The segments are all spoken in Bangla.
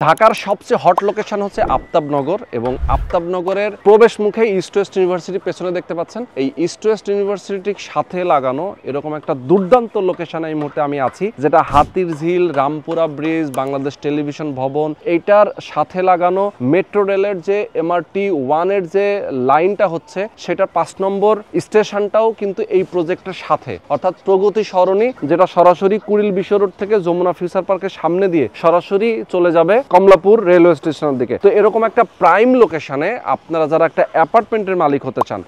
ঢাকার সবচেয়ে হট লোকেশন হচ্ছে আফতাবনগর এবং আফতাবনগরের প্রবেশ মুখে ইস্ট ওয়েস্ট ইউনিভার্সিটি পেছনে দেখতে পাচ্ছেন। এই ইস্ট ওয়েস্ট ইউনিভার্সিটির সাথে লাগানো এরকম একটা দুর্দান্ত লোকেশনে এই মুহূর্তে আমি আছি, যেটা হাতির ঝিল, রামপুরা ব্রিজ, বাংলাদেশ টেলিভিশন ভবন, এইটার সাথে লাগানো মেট্রো রেলের যে MRT 1 এর যে লাইনটা হচ্ছে সেটার 5 নম্বর স্টেশনটাও কিন্তু এই প্রজেক্টের সাথে, অর্থাৎ প্রগতি সরণি, যেটা সরাসরি কুড়িল বিশ্ব রোড থেকে যমুনা ফিউচার পার্কের সামনে দিয়ে সরাসরি চলে যাবে কমলাপুর রেলওয়ে স্টেশনের দিকে। তো এরকম একটা প্রাইম লোকেশনে আপনারা যারা একটা অ্যাপার্টমেন্টের মালিক হতে চান,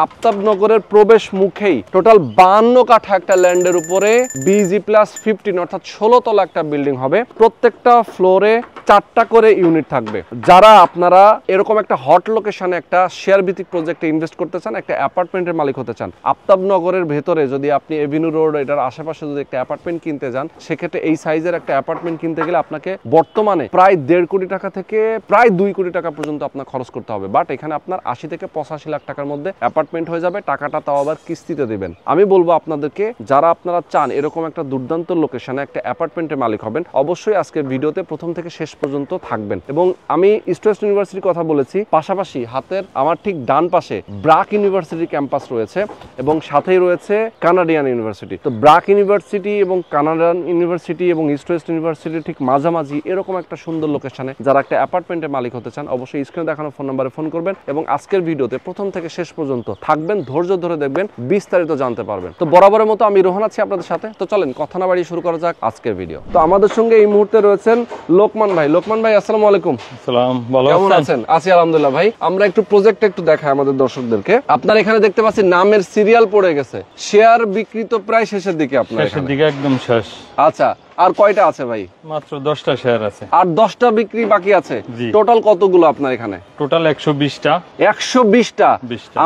আফতাবনগরের প্রবেশ মুখেই টোটাল 52 কাঠা একটা ল্যান্ডের উপরে BG+15 অর্থাৎ 16 তলা একটা বিল্ডিং হবে। প্রত্যেকটা ফ্লোরে 4টা করে ইউনিট থাকবে। যারা আপনারা এরকম একটা হট লোকেশনে একটা শেয়ার ভিত্তিক প্রজেক্টে ইনভেস্ট করতে চান, একটা অ্যাপার্টমেন্টের মালিক হতে চান, আফতাবনগরের ভেতরে যদি আপনি এভিনিউ রোড এটার আশেপাশে যদি একটা অ্যাপার্টমেন্ট কিনতে যান, সেক্ষেত্রে এই সাইজের একটা অ্যাপার্টমেন্ট কিনতে গেলে আপনাকে বর্তমানে প্রায় 1.5 কোটি টাকা থেকে প্রায় 2 কোটি টাকা পর্যন্ত আপনার খরচ করতে হবে। বাট এখানে আপনার 80 থেকে 85 লাখ টাকার মধ্যে অ্যাপার্টমেন্ট হয়ে যাবে। টাকাটা তাও আবার কিস্তিতে দিবেন। আমি বলবো আপনাদেরকে, যারা আপনারা চান এরকম একটা দুর্দান্ত লোকেশনে একটা অ্যাপার্টমেন্টের মালিক হবেন, অবশ্যই আজকের ভিডিওতে প্রথম থেকে শেষ পর্যন্ত থাকবেন। এবং আমি ইস্ট ওয়েস্ট ইউনিভার্সিটির কথা বলেছি, পাশাপাশি হাতের আমার ঠিক ডান পাশে ব্রাক ইউনিভার্সিটির ক্যাম্পাস রয়েছে এবং সাথেই রয়েছে কানাডিয়ান ইউনিভার্সিটি। তো ব্রাক ইউনিভার্সিটি এবং কানাডিয়ান ইউনিভার্সিটি এবং ইস্ট ওয়েস্ট ইউনিভার্সিটির ঠিক মাঝামাঝি এরকম একটা সুন্দর লোকেশনে যারা একটা অ্যাপার্টমেন্টের মালিক হতে চান, অবশ্যই স্ক্রিনে দেখানো ফোন নাম্বারে ফোন করবেন এবং আজকের ভিডিওতে প্রথম থেকে শেষ পর্যন্ত থাকবেন, ধৈর্য ধরে দেখবেন, বিস্তারিত জানতে পারবেন। তো বরাবরের মতো আমি রোহান আছি আপনাদের সাথে। তো চলেন কথা না বাড়িয়ে শুরু করা যাক আজকের ভিডিও। তো আমাদের সঙ্গে এই মুহূর্তে রয়েছেন লোকমান ভাই। লোকমান ভাই, আসসালামু আলাইকুম। আসসালাম, ভালো আছেন? আছি আলহামদুলিল্লাহ। ভাই, আমরা একটু প্রজেক্ট একটু দেখাই আমাদের দর্শকদেরকে। আপনার এখানে দেখতে পাচ্ছি নামের সিরিয়াল পড়ে গেছে, শেয়ার বিক্রি তো প্রায় শেষের দিকে, আপনার শেষের দিকে একদম শেষ। আচ্ছা, আর কয়টা আছে ভাই? মাত্র 10টা শেয়ার আছে। আর 10টা বিক্রি বাকি আছে। টোটাল কতগুলো আপনার এখানে? টোটাল 120টা। 120টা।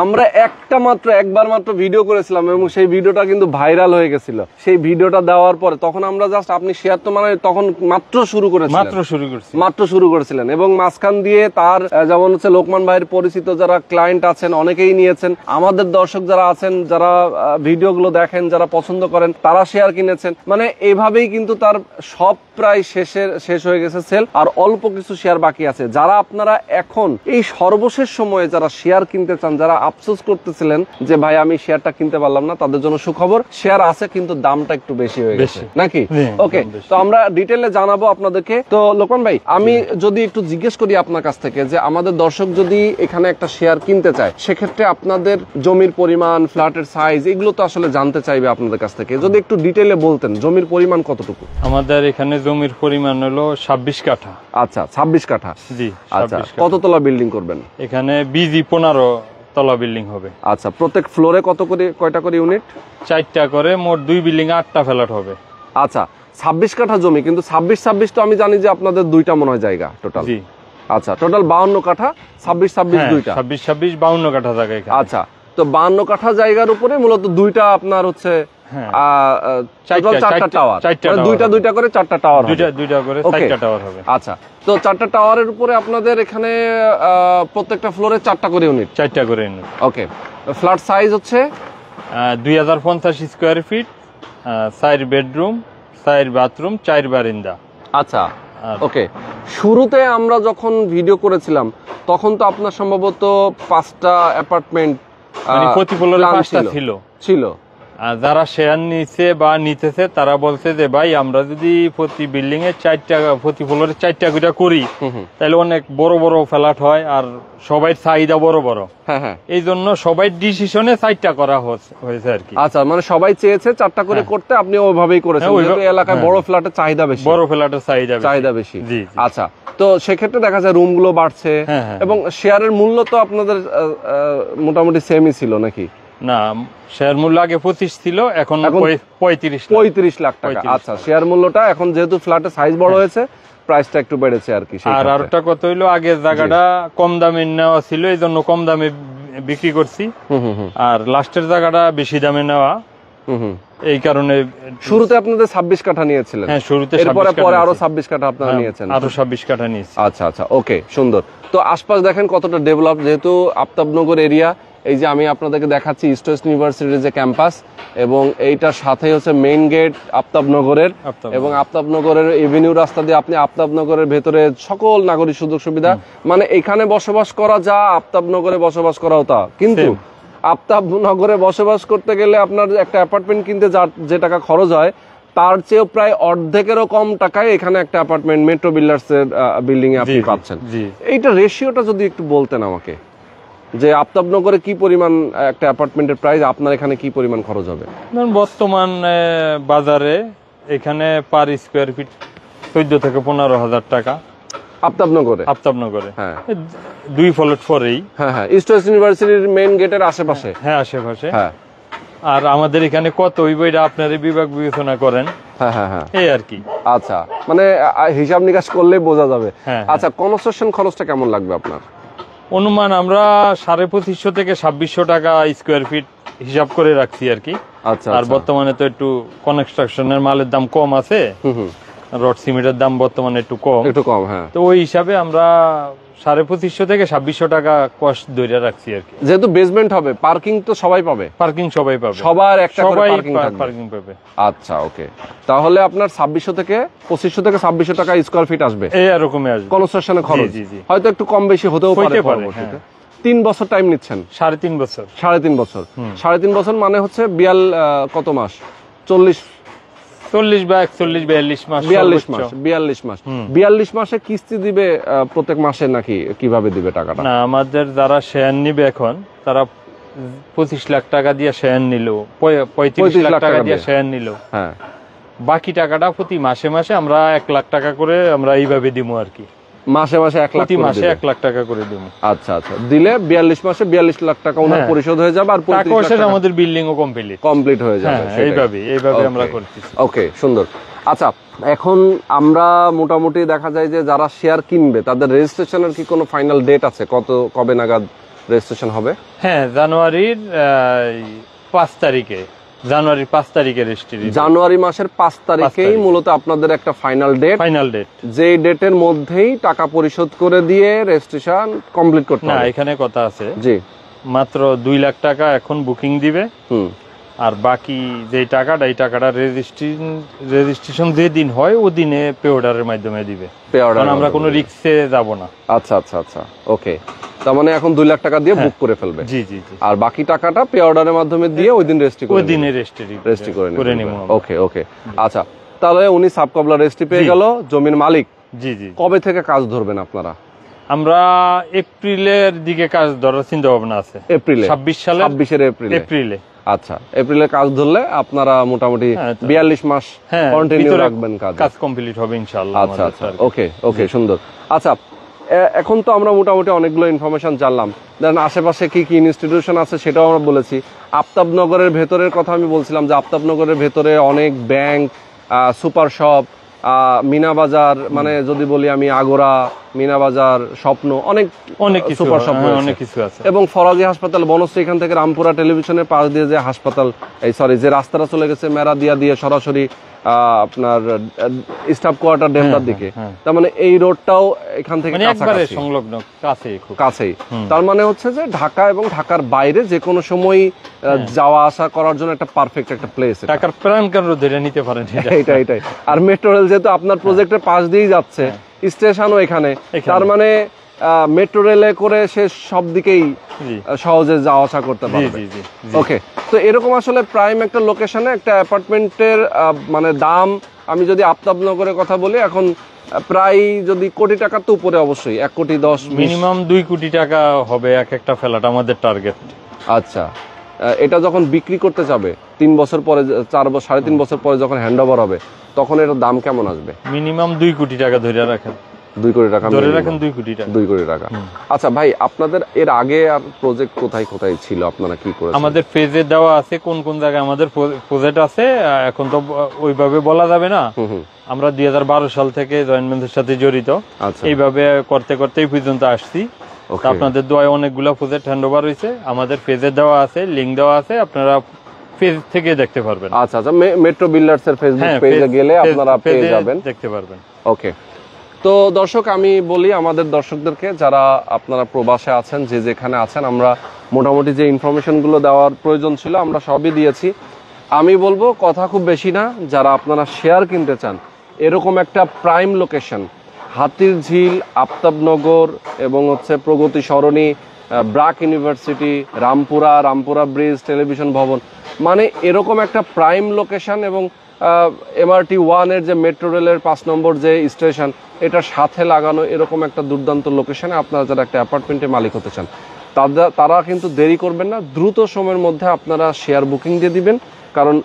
আমরা একবার মাত্র ভিডিও করেছিলাম এবং সেই ভিডিওটা কিন্তু ভাইরাল হয়ে গেছিল। সেই ভিডিওটা দেওয়ার পরে তখন আমরা জাস্ট, আপনি শেয়ার তো মানে তখন মাত্র শুরু করেছিলেন এবং মাঝখান দিয়ে তার যেমন হচ্ছে লোকমান ভাইয়ের পরিচিত যারা ক্লায়েন্ট আছেন অনেকেই নিয়েছেন, আমাদের দর্শক যারা আছেন, যারা ভিডিওগুলো দেখেন, যারা পছন্দ করেন, তারা শেয়ার কিনেছেন। মানে এইভাবেই কিন্তু তার সব প্রায় শেষ হয়ে গেছে সেল, আর অল্প কিছু শেয়ার বাকি আছে। যারা আপনারা এখন এই সর্বশেষ সময়ে যারা শেয়ার কিনতে চান, যারা আফসোস করতেছিলেন যে ভাই আমি শেয়ারটা কিনতে পারলাম না, তাদের জন্য সুখবর, শেয়ার আছে কিন্তু দামটা একটু বেশি হয়ে গেছে নাকি? ওকে, তো আমরা ডিটেইলে জানাবো আপনাদেরকে। তো লোকমান ভাই, আমি যদি একটু জিজ্ঞেস করি আপনার কাছ থেকে, যে আমাদের দর্শক যদি এখানে একটা শেয়ার কিনতে চায়, সেক্ষেত্রে আপনাদের জমির পরিমাণ, ফ্ল্যাটের সাইজ, এগুলো তো আসলে জানতে চাইবে আপনাদের কাছ থেকে। যদি একটু ডিটেইলে বলতেন জমির পরিমাণ কতটুকু? আমাদের এখানে জমির পরিমাণ হলো 26 কাঠা। আচ্ছা, 26 কাঠা। জি। আচ্ছা, কত তলা বিল্ডিং করবেন? এখানে BG15 তলা বিল্ডিং হবে। আচ্ছা, প্রত্যেক ফ্লোরে কয়টা করে ইউনিট? 4টা করে, মোট 2 বিল্ডিং 8টা ফ্ল্যাট হবে। আচ্ছা, 26 কাঠা জমি, কিন্তু 26 তো আমি জানি যে আপনাদের 2টা মনে হয় জায়গা টোটাল। জি। আচ্ছা, টোটাল 52 কাঠা, 26 2টা। 26 52 কাঠা জায়গা এখানে। আচ্ছা, তো 52 কাঠা জায়গার উপরে মূলত 2টা আপনার হচ্ছে 4টা টাওয়ার, দুইটা করে 4টা টাওয়ার, দুইটা করে 4টা টাওয়ার হবে। আচ্ছা, তো 4টা টাওয়ারের উপরে আপনাদের এখানে প্রত্যেকটা ফ্লোরে 4টা করে ইউনিট। ওকে, ফ্ল্যাট সাইজ হচ্ছে 2050 স্কয়ার ফিট, 4 বেডরুম, 4 বাথরুম, 4 বারান্দা। আচ্ছা, ওকে। শুরুতে আমরা যখন ভিডিও করেছিলাম তখন তো আপনার সম্ভবত 5টা অ্যাপার্টমেন্ট প্রতি ফ্লোরে 5টা ছিল। যারা শেয়ার নিচ্ছে বা নিতেছে তারা বলছে যে ভাই আমরা যদি প্রতি বিল্ডিং এ 4টা, প্রতি ফ্লোরে 4টা করে করি, তাহলে অনেক বড় বড় ফ্ল্যাট হয় আর সবাই চাহিদা বড় বড়। এই জন্য সবাই ডিসিশনে 4টা করা হয়েছে আর কি। আচ্ছা, মানে সবাই চেয়েছে 4টা করে করতে, আপনি ওইভাবেই করেছেন। এলাকায় বড় ফ্ল্যাটের চাহিদা বেশি, বড় ফ্ল্যাটের চাহিদা বেশি। আচ্ছা, তো সেক্ষেত্রে দেখা যায় রুমগুলো বাড়ছে এবং শেয়ারের মূল্য তো আপনাদের মোটামুটি সেমই ছিল নাকি? না, শেয়ার মূল্য আগে 25 ছিল, এখন 35 লাখ টাকা। আচ্ছা, শেয়ার মূল্যটা এখন যেহেতু ফ্ল্যাটের সাইজ বড় হয়েছে, প্রাইসটা একটু বেড়েছে আর কি। আর আরেকটা কথা হইলো, আগে জায়গাটা কম দামে নেওয়া ছিল, এই জন্য কম দামে বিক্রি করছি, আর লাস্টের জায়গাটা বেশি দামে নেওয়া, এই কারণে। শুরুতে আপনাদের 26 কাঠা নিয়েছিলেন? হ্যাঁ, শুরুতে। পরে আরো 26 কাঠা আপনারা নিয়েছেন? আরো 26 কাঠা নিয়েছি। আচ্ছা, ওকে, সুন্দর। তো আশপাশ দেখেন কতটা ডেভেলপ, যেহেতু আফতাবনগর এরিয়া, এই যে আমি আপনাদেরকে দেখাচ্ছি ইস্ট ওয়েস্ট ইউনিভার্সিটির যে ক্যাম্পাস, এবং এইটার সাথে হচ্ছে মেইন গেট আফতাবনগরের, এবং আফতাবনগরের এভিনিউ রাস্তা দিয়ে আপনি আফতাবনগরের ভেতরে সকল নাগরিক সুযোগ সুবিধা, মানে এখানে বসবাস করা যা আফতাবনগরে বসবাস করাও তা। কিন্তু আফতাবনগরে বসবাস করতে গেলে আপনার একটা অ্যাপার্টমেন্ট কিনতে যে টাকা খরচ হয় তার চেয়েও প্রায় অর্ধেকেরও কম টাকায় এখানে একটা অ্যাপার্টমেন্ট মেট্রো বিল্ডার্স এর বিল্ডিং এ আপনি পাচ্ছেন। এইটা রেশিওটা যদি একটু বলতেন আমাকে, যে আফতাবনগরে কি পরিমাণ একটা অ্যাপার্টমেন্টের প্রাইস, আপনার এখানে কি পরিমাণ খরচ হবে? বর্তমান বাজারে এখানে পার স্কোয়ার ফিট 14 থেকে 15,000 টাকা আফতাবনগরে। হ্যাঁ, 2 ফ্লোর পরেই। হ্যাঁ, ইস্ট ওয়েস্ট ইউনিভার্সিটির মেইন গেটের আশেপাশে। হ্যাঁ, আশেপাশে। হ্যাঁ, আর আমাদের এখানে কত হইব এটা আপনারা বিভাগ বিবেচনা করেন। হ্যাঁ, এই আর কি। আচ্ছা, মানে হিসাব নিকাশ করলেই বোঝা যাবে। আচ্ছা, কনস্ট্রাকশন খরচটা কেমন লাগবে আপনার অনুমান? আমরা 2500 থেকে 2600 টাকা স্কোয়ার ফিট হিসাব করে রাখছি আর কি। আচ্ছা, আর বর্তমানে তো একটু কনস্ট্রাকশনের মালের দাম কম আছে, রড সিমেন্টের দাম বর্তমানে একটু কম। হ্যাঁ, তো ওই হিসাবে আমরা 2500 থেকে 2600 টাকা কস্ট ধরে রাখছি আর কি। যেহেতু বেসমেন্ট হবে, পার্কিং তো সবাই পাবে। পার্কিং সবাই পাবে, সবার একটা করে সবাই পার্কিং পাবে। আচ্ছা, ওকে, তাহলে আপনার 2500 থেকে 2500 টাকা স্কয়ার ফিট আসবে, এই এরকমই আসবে কনস্ট্রাকশনের খরচ। হয়তো একটু কম বেশি হতেও পারে পরবর্তীতে। 3 বছর টাইম নিচ্ছেন? 3.5 বছর। 3.5 বছর মানে হচ্ছে কত মাস? 40 বা 41 42 মাস। 42 মাসে কিস্তি দিবে প্রত্যেক মাসে, নাকি কিভাবে দিবে টাকাটা? না, আমাদের যারা শেয়ার নিবে এখন তারা 25 লাখ টাকা দিয়ে শেয়ার নিল, 35 লাখ টাকা দিয়ে শেয়ার নিল। হ্যাঁ, বাকি টাকাটা প্রতি মাসে মাসে আমরা 1 লাখ টাকা করে আমরা এইভাবে দিব আর কি। মাসে 1 লাখ টাকা করে দিব। আচ্ছা, দিলে 42 মাসে 42 লাখ টাকা ওনার পরিশোধ হয়ে যাবে, আর 35 লাখ টাকা আমাদের বিল্ডিং ও কমপ্লিট হয়ে যাবে। এইভাবে আমরা করতেছি। ওকে, সুন্দর। আচ্ছা, এখন আমরা মোটামুটি দেখা যায় যে যারা শেয়ার কিনবে তাদের রেজিস্ট্রেশনের কি কোনো ফাইনাল ডেট আছে? কবে নাগাদ রেজিস্ট্রেশন হবে? হ্যাঁ, জানুয়ারির 5 তারিখে। জানুয়ারি 5 তারিখে রেজিস্ট্রি। জানুয়ারি মাসের 5 তারিখেই মূলত আপনাদের একটা ফাইনাল ডেট, যেই ডেটের মধ্যেই টাকা পরিশোধ করে দিয়ে রেজিস্ট্রেশন কমপ্লিট করতে হবে। না, এখানে কথা আছে। জি, মাত্র 2 লাখ টাকা এখন বুকিং দিবে, আর বাকি যে টাকাটা, এই টাকাটা রেজিস্ট্রেশন যে দিন হয় ও দিনে পে অর্ডারের মাধ্যমে দিবে, কারণ আমরা কোনো রিস্কে যাব না। আচ্ছা, ওকে, তার মানে এখন 2 লাখ টাকা দিয়ে বুক করে ফেলবে। জি, আর বাকি টাকাটা পে অর্ডারের মাধ্যমে দিয়ে ওই দিন রেজিস্ট্রি করে নেব। ওকে, আচ্ছা, তাহলে উনি সাবকবলা রেজিস্ট্রি পেয়ে গেল, জমির মালিক। জি। কবে থেকে কাজ ধরবেন আপনারা? আমরা এপ্রিলের দিকে কাজ ধরার চিন্তা ভাবনা আছে। এপ্রিলে? 26 এপ্রিলে। আচ্ছা, এপ্রিলে কাজ ধরলে আপনারা মোটামুটি 42 মাস কন্টিনিউ রাখবেন, কাজ কমপ্লিট হবে ইনশাআল্লাহ। আচ্ছা, ওকে, সুন্দর। আচ্ছা, এখন তো আমরা মোটামুটি অনেকগুলো ইনফরমেশন জানলাম, দেন আশেপাশে কি কি ইনস্টিটিউশন আছে সেটাও আমরা বলেছি। আফতাবনগরের ভেতরের কথা আমি বলছিলাম যে আফতাবনগরের ভেতরে অনেক ব্যাংক, সুপার শপ, মিনা বাজার, মানে যদি বলি আমি আগোরা, মিনা বাজার, স্বপ্ন, অনেক সুপার শপ, অনেক কিছু আছে। এবং ফরাজি হাসপাতাল, বনশ্রী এখান থেকে রামপুরা টেলিভিশনের পাশ দিয়ে যে হাসপাতাল, যে রাস্তাটা চলে গেছে মেরা দিয়ে সরাসরি আপনার স্টাফ কোয়ার্টার ডেমরার দিকে, তার মানে এই রোডটাও এখান থেকে সংলগ্ন, কাছেই। তার মানে হচ্ছে যে ঢাকা এবং ঢাকার বাইরে যে কোনো সময় যাওয়া আসা করার জন্য একটা পারফেক্ট একটা প্লেস। ঢাকার প্রাণকেন্দ্র ধরে নিতে পারেন। এটাই। আর মেট্রো রেল যেহেতু আপনার প্রজেক্টের পাশ দিয়েই যাচ্ছে, স্টেশনও এখানে, তার মানে মেট্রো রেলে করে সে সব দিকেই সহজে যাওয়া আসা করতে পারবে। ওকে, তো এরকম আসলে প্রাইম একটা লোকেশনে একটা অ্যাপার্টমেন্টের মানে দাম, আমি যদি আফতাবনগরের কথা বলি, এখন প্রায় যদি কোটি টাকার তো উপরে, অবশ্যই 1,10,00,000, মিনিমাম 2 কোটি টাকা হবে একটা ফ্ল্যাট আমাদের টার্গেট। আচ্ছা, এটা যখন বিক্রি করতে যাবে 3 বছর পরে, 3.5 বছর পরে যখন হ্যান্ড ওভার হবে, তখন এটার দাম কেমন আসবে? মিনিমাম 2 কোটি টাকা ধরে রাখেন। 2 কোটি টাকা ধরে রাখেন, 2 কোটি টাকা। 2 কোটি টাকা। আচ্ছা ভাই, আপনাদের এর আগে আর প্রজেক্ট কোথায় ছিল, আপনারা কি করেছেন? আমাদের ফেজে দেওয়া আছে কোন জায়গায় আমাদের প্রজেক্ট আছে, এখন তো ওইভাবে বলা যাবে না। আমরা 2012 সাল থেকে জয়েন্ট ভেঞ্চারের সাথে জড়িত, এইভাবে করতে এই পর্যন্ত আসছি। আপনাদের দোয়ায় অনেকগুলো প্রজেক্ট হ্যান্ড ওভার হয়েছে, আমাদের পেজে দেওয়া আছে, লিংক দেওয়া আছে, আপনারা পেজ থেকে দেখতে পারবেন। আচ্ছা, মেট্রো বিল্ডার্স এর ফেসবুক পেজে গেলে আপনারা পেয়ে যাবেন, দেখতে পারবেন। ওকে, তো দর্শক, আমি বলি আমাদের দর্শকদেরকে, যারা আপনারা প্রবাসে আছেন, যে যেখানে আছেন, আমরা মোটামুটি যে ইনফরমেশনগুলো দেওয়ার প্রয়োজন ছিল আমরা সবই দিয়েছি। আমি বলবো কথা খুব বেশি না, যারা আপনারা শেয়ার কিনতে চান এরকম একটা প্রাইম লোকেশন, হাতিরঝিল, আফতাবনগর এবং হচ্ছে Progoti Sarani, BRAC university, Rampura bridge, television Bhaban, মানে এরকম একটা প্রাইম লোকেশন এবং MRT 1 এর যে মেট্রো রেলের 5 নম্বর যে স্টেশন, এটার সাথে লাগানো এরকম একটা দুর্দান্ত লোকেশনে আপনারা যারা একটা অ্যাপার্টমেন্টের মালিক হতে চান তারা কিন্তু দেরি করবেন না, দ্রুত সময়ের মধ্যে আপনারা শেয়ার বুকিং দিয়ে দিবেন। কারণ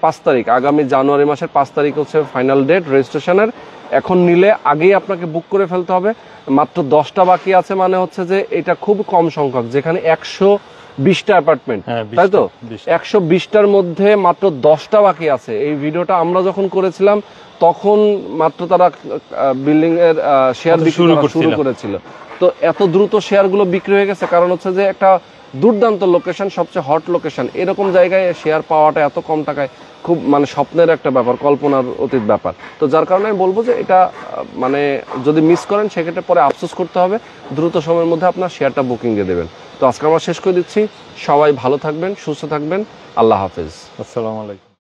5 তারিখ, আগামী জানুয়ারি মাসের 5 তারিখ হচ্ছে ফাইনাল ডেট রেজিস্ট্রেশনের। এখন নিলে আগেই আপনাকে বুক করে ফেলতে হবে। মাত্র 10টা বাকি আছে, মানে হচ্ছে যে এটা খুব কম সংখ্যক, যেখানে 120টা অ্যাপার্টমেন্ট, তাই তো 120টার মধ্যে মাত্র 10টা বাকি আছে। এই ভিডিওটা আমরা যখন করেছিলাম তখন মাত্র তারা বিল্ডিং এর শেয়ার শুরু করেছিল। তো এত দ্রুত শেয়ারগুলো বিক্রি হয়ে গেছে, কারণ হচ্ছে যে একটা দুর্দান্ত লোকেশন, সবচেয়ে হট লোকেশন, এরকম জায়গায় শেয়ার পাওয়াটা এত কম টাকায় খুব মানে স্বপ্নের একটা ব্যাপার, কল্পনার অতীত ব্যাপার। তো যার কারণে আমি বলবো যে এটা মানে যদি মিস করেন সেক্ষেত্রে পরে আফসোস করতে হবে, দ্রুত সময়ের মধ্যে আপনার শেয়ারটা বুকিং দিয়ে দেবেন। তো আজকে আমরা শেষ করে দিচ্ছি, সবাই ভালো থাকবেন, সুস্থ থাকবেন, আল্লাহ হাফেজ, আসসালামু আলাইকুম।